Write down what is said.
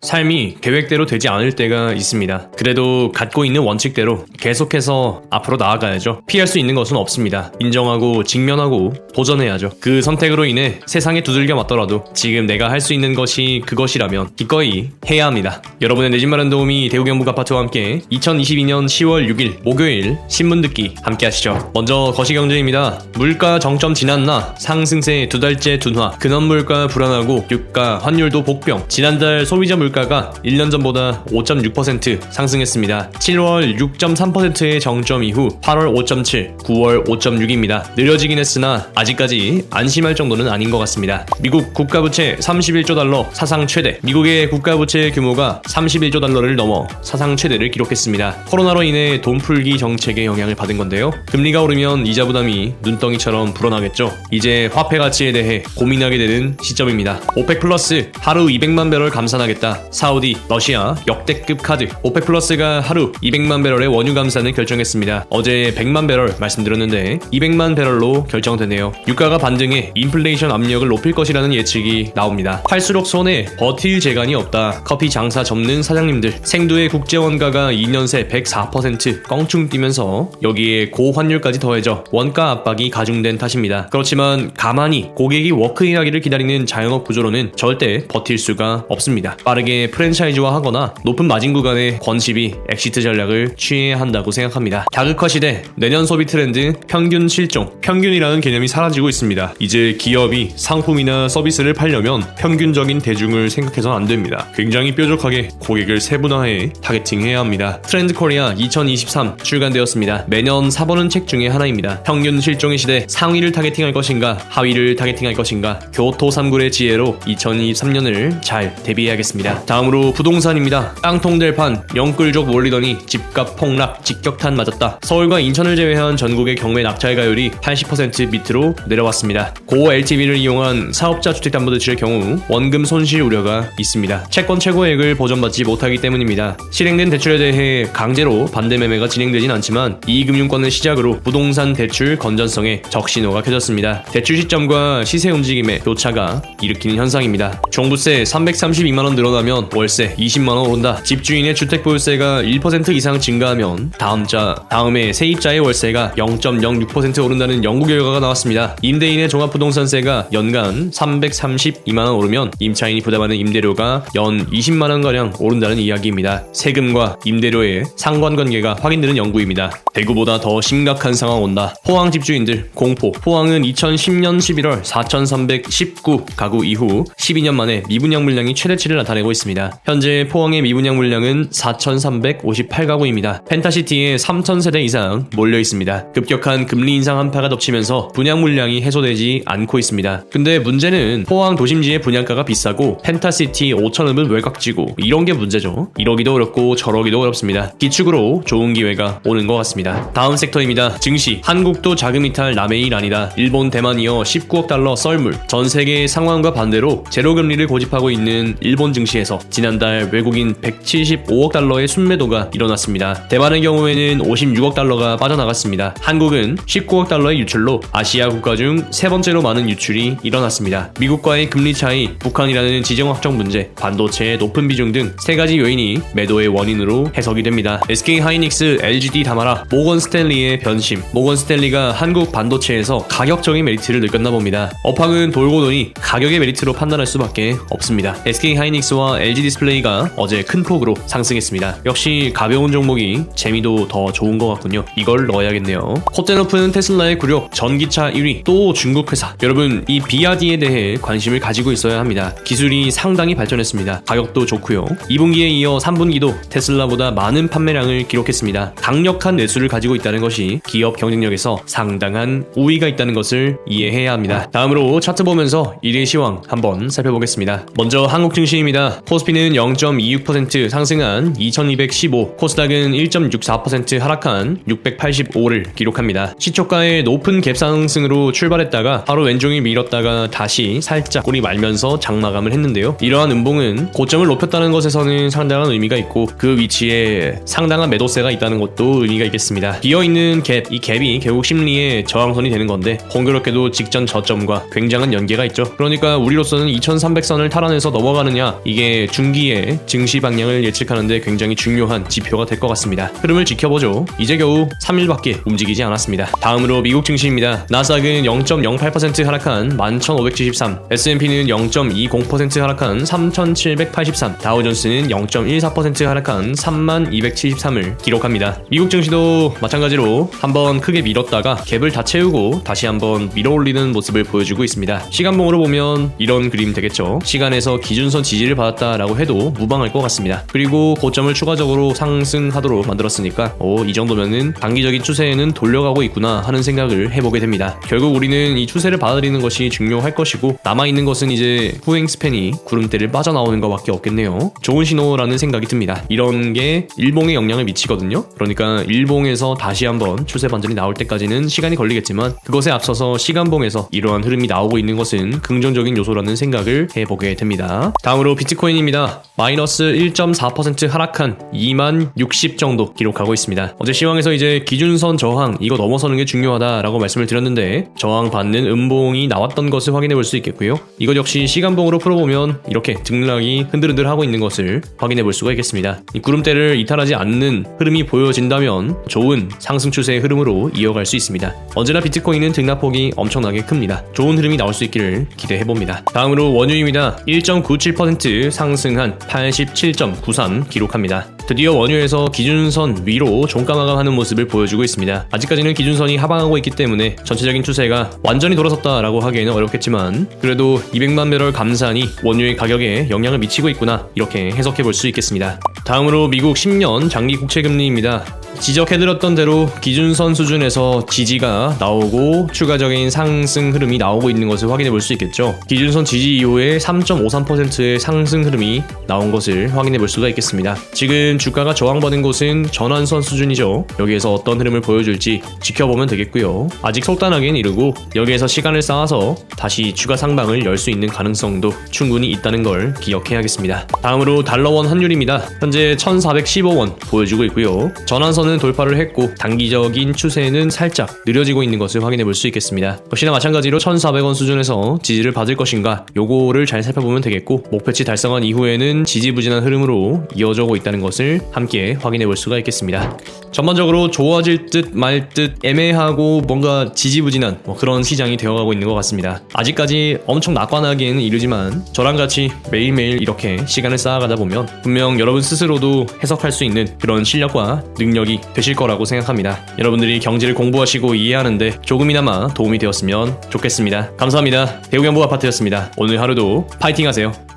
삶이 계획대로 되지 않을 때가 있습니다. 그래도 갖고 있는 원칙대로 계속해서 앞으로 나아가야죠. 피할 수 있는 것은 없습니다. 인정하고 직면하고 도전해야죠. 그 선택으로 인해 세상에 두들겨 맞더라도 지금 내가 할 수 있는 것이 그것이라면 기꺼이 해야 합니다. 여러분의 내집 마련 도우미 대우경북 아파트와 함께 2022년 10월 6일 목요일 신문 듣기 함께 하시죠. 먼저 거시경제입니다. 물가 정점 지났나 상승세 두 달째 둔화, 근원물가 불안하고 유가 환율도 복병. 지난달 소비자 물가가 1년 전보다 5.6% 상승했습니다. 7월 6.3%의 정점 이후 8월 5.7, 9월 5.6입니다. 느려지긴 했으나 아직까지 안심할 정도는 아닌 것 같습니다. 미국 국가부채 31조 달러 사상 최대. 미국의 국가부채 규모가 31조 달러를 넘어 사상 최대를 기록했습니다. 코로나로 인해 돈 풀기 정책의 영향을 받은 건데요. 금리가 오르면 이자 부담이 눈덩이처럼 불어나겠죠. 이제 화폐 가치에 대해 고민하게 되는 시점입니다. 오펙 플러스 하루 200만 배럴 감산하겠다. 사우디, 러시아 역대급 카드. 오펙 플러스가 하루 200만 배럴의 원유 감산을 결정했습니다. 어제 100만 배럴 말씀드렸는데 200만 배럴로 결정되네요. 유가가 반등해 인플레이션 압력을 높일 것이라는 예측이 나옵니다. 팔수록 손에 버틸 재간이 없다. 커피 장사 접는 사장님들. 생두의 국제 원가가 2년 새 104% 껑충 뛰면서 여기에 고환율까지 더해져 원가 압박이 가중된 탓입니다. 그렇지만 가만히 고객이 워크인하기를 기다리는 자영업 구조로는 절대 버틸 수가 없습니다. 빠르게 프랜차이즈화하거나 높은 마진 구간의 권시비 엑시트 전략을 취해야 한다고 생각합니다. 다극화 시대, 내년 소비 트렌드, 평균 실종. 평균이라는 개념이 사라지고 있습니다. 이제 기업이 상품이나 서비스를 팔려면 평균적인 대중을 생각해서는 안 됩니다. 굉장히 뾰족하게 고객을 세분화해 타겟팅해야 합니다. 트렌드 코리아 2023 출간되었습니다. 매년 사보는 책 중에 하나입니다. 평균 실종의 시대, 상위를 타겟팅할 것인가 하위를 타겟팅할 것인가. 교토 삼굴의 지혜로 2023년을 잘 대비해야겠습니다. 다음으로 부동산입니다. 땅통 될 판 영끌족 몰리더니 집값 폭락, 직격탄 맞았다. 서울과 인천을 제외한 전국의 경매 낙찰가율이 80% 밑으로 내려왔습니다. 고 LTV를 이용한 사업자 주택담보대출의 경우 원금 손실 우려가 있습니다. 채권 최고액을 보전받지 못하기 때문입니다. 실행된 대출에 대해 강제로 반대 매매가 진행되진 않지만 이금융권을 시작으로 부동산 대출 건전성에 적신호가 켜졌습니다. 대출 시점과 시세 움직임의 교차가 일으키는 현상입니다. 종부세 332만원 늘어나면 월세 20만원 오른다. 집주인의 주택보유세가 1% 이상 증가하면 다음해 세입자의 월세가 0.06% 오른다는 연구 결과가 나왔습니다. 임대인의 종합부동산세가 연간 332만원 오르면 임차인이 부담하는 임대료가 연 20만원가량 오른다는 이야기입니다. 세금과 임대료의 상관관계가 확인되는 연구입니다. 대구보다 더 심각한 상황 온다. 포항 집주인들 공포. 포항은 2010년 11월 4,319 가구 이후 12년 만에 미분양 물량이 최대치를 나타내고 있습니다. 현재 포항의 미분양 물량은 4,358가구입니다. 펜타시티에 3,000세대 이상 몰려 있습니다. 급격한 금리 인상 한파가 덮치면서 분양 물량이 해소되지 않고 있습니다. 근데 문제는 포항 도심지의 분양가가 비싸고 펜타시티 5,000읍은 외곽지고 이런 게 문제죠. 이러기도 어렵고 저러기도 어렵습니다. 기축으로 좋은 기회가 오는 것 같습니다. 다음 섹터입니다. 증시. 한국도 자금이탈 남의 일 아니다. 일본 대만 이어 19억 달러 썰물. 전 세계의 상황과 반대로 제로금리를 고집하고 있는 일본 증시에서 지난달 외국인 175억 달러의 순매도가 일어났습니다. 대만의 경우에는 56억 달러가 빠져나갔습니다. 한국은 19억 달러의 유출로 아시아 국가 중 세 번째로 많은 유출이 일어났습니다. 미국과의 금리 차이, 북한이라는 지정 확정 문제, 반도체의 높은 비중 등 세 가지 요인이 매도의 원인으로 해석이 됩니다. SK 하이닉스, LGD 담아라. 모건 스탠리의 변심. 모건 스탠리가 한국 반도체에서 가격적인 메리트를 느꼈나 봅니다. 업황은 돌고 도니 가격의 메리트로 판단할 수밖에 없습니다. SK 하이닉스와 LG 디스플레이가 어제 큰 폭으로 상승했습니다. 역시 가벼운 종목이 재미도 더 좋은 것 같군요. 이걸 넣어야겠네요. 콧대 높은 테슬라의 굴욕, 전기차 1위, 또 중국 회사. 여러분, 이 BRD에 대해 관심을 가지고 있어야 합니다. 기술이 상당히 발전했습니다. 가격도 좋고요. 2분기에 이어 3분기도 테슬라보다 많은 판매량을 기록했습니다. 강력한 내수를 가지고 있다는 것이 기업 경쟁력에서 상당한 우위가 있다는 것을 이해해야 합니다. 다음으로 차트 보면서 일의 시황 한번 살펴보겠습니다. 먼저 한국 증시입니다. 코스피는 0.26% 상승한 2215, 코스닥은 1.64% 하락한 685를 기록합니다. 시초가의 높은 갭 상승으로 출발했다가 하루 왼종일 밀었다가 다시 살짝 꼬리 말면서 장마감을 했는데요. 이러한 음봉은 고점을 높였다는 것에서는 상당한 의미가 있고 그 위치에 상당한 매도세가 있다는 것도 의미가 있겠습니다. 비어있는 갭, 이 갭이 결국 심리의 저항선이 되는 건데 공교롭게도 직전 저점과 굉장한 연계가 있죠. 그러니까 우리로서는 2300선을 탈환해서 넘어가느냐, 이게 향해 중기의 증시 방향을 예측하는데 굉장히 중요한 지표가 될 것 같습니다. 흐름을 지켜보죠. 이제 겨우 3일밖에 움직이지 않았습니다. 다음으로 미국 증시입니다. 나스닥은 0.08% 하락한 11,573, S&P는 0.20% 하락한 3,783, 다우존스는 0.14% 하락한 3273을 기록합니다. 미국 증시도 마찬가지로 한번 크게 밀었다가 갭을 다 채우고 다시 한번 밀어올리는 모습을 보여주고 있습니다. 시간봉으로 보면 이런 그림 되겠죠. 시간에서 기준선 지지를 받았다라고 해도 무방할 것 같습니다. 그리고 고점을 추가적으로 상승하도록 만들었으니까 이 정도면은 단기적인 추세에는 돌려가고 있구나 하는 생각을 해보게 됩니다. 결국 우리는 이 추세를 받아들이는 것이 중요할 것이고 남아있는 것은 이제 후행 스팬이 구름대를 빠져나오는 것밖에 없겠네요. 좋은 신호라는 생각이 듭니다. 이런 게 일봉에 영향을 미치거든요. 그러니까 일봉에서 다시 한번 추세 반전이 나올 때까지는 시간이 걸리겠지만 그것에 앞서서 시간봉에서 이러한 흐름이 나오고 있는 것은 긍정적인 요소라는 생각을 해보게 됩니다. 다음으로 비트코인입니다. 마이너스 1.4% 하락한 2만 60 정도 기록하고 있습니다. 어제 시황에서 이제 기준선 저항 이거 넘어서는 게 중요하다라고 말씀을 드렸는데 저항 받는 음봉이 나왔던 것을 확인해 볼 수 있겠고요. 이것 역시 시간봉으로 풀어보면 이렇게 등락이 흔들흔들 하고 있는 것을 확인해 볼 수가 있겠습니다. 이 구름대를 이탈하지 않는 흐름이 보여진다면 좋은 상승 추세의 흐름으로 이어갈 수 있습니다. 언제나 비트코인은 등락폭이 엄청나게 큽니다. 좋은 흐름이 나올 수 있기를 기대해 봅니다. 다음으로 원유입니다. 1.97% 상승한 87.93 기록합니다. 드디어 원유에서 기준선 위로 종가 마감하는 모습을 보여주고 있습니다. 아직까지는 기준선이 하방하고 있기 때문에 전체적인 추세가 완전히 돌아섰다라고 하기에는 어렵겠지만 그래도 200만 배럴 감산이 원유의 가격에 영향을 미치고 있구나 이렇게 해석해 볼 수 있겠습니다. 다음으로 미국 10년 장기 국채금리입니다. 지적해드렸던 대로 기준선 수준에서 지지가 나오고 추가적인 상승 흐름이 나오고 있는 것을 확인해 볼 수 있겠죠. 기준선 지지 이후에 3.53%의 상승 흐름이 나온 것을 확인해 볼 수가 있겠습니다. 지금 주가가 저항받은 곳은 전환선 수준이죠. 여기에서 어떤 흐름을 보여줄지 지켜보면 되겠고요. 아직 속단하기는 이르고 여기에서 시간을 쌓아서 다시 추가 상방을 열 수 있는 가능성도 충분히 있다는 걸 기억해야겠습니다. 다음으로 달러원 환율입니다. 현재 1,415원 보여주고 있고요. 전환선은 돌파를 했고 단기적인 추세는 살짝 느려지고 있는 것을 확인해 볼 수 있겠습니다. 역시나 마찬가지로 1,400원 수준에서 지지를 받을 것인가 요거를 잘 살펴보면 되겠고 목표치 달성한 이후에는 지지부진한 흐름으로 이어져고 있다는 것을 함께 확인해 볼 수가 있겠습니다. 전반적으로 좋아질 듯 말 듯 애매하고 뭔가 지지부진한 그런 시장이 되어가고 있는 것 같습니다. 아직까지 엄청 낙관하기에는 이르지만 저랑 같이 매일매일 이렇게 시간을 쌓아가다 보면 분명 여러분 스스로도 해석할 수 있는 그런 실력과 능력이 되실 거라고 생각합니다. 여러분들이 경제를 공부하시고 이해하는데 조금이나마 도움이 되었으면 좋겠습니다. 감사합니다. 대우경부 아파트였습니다. 오늘 하루도 파이팅 하세요.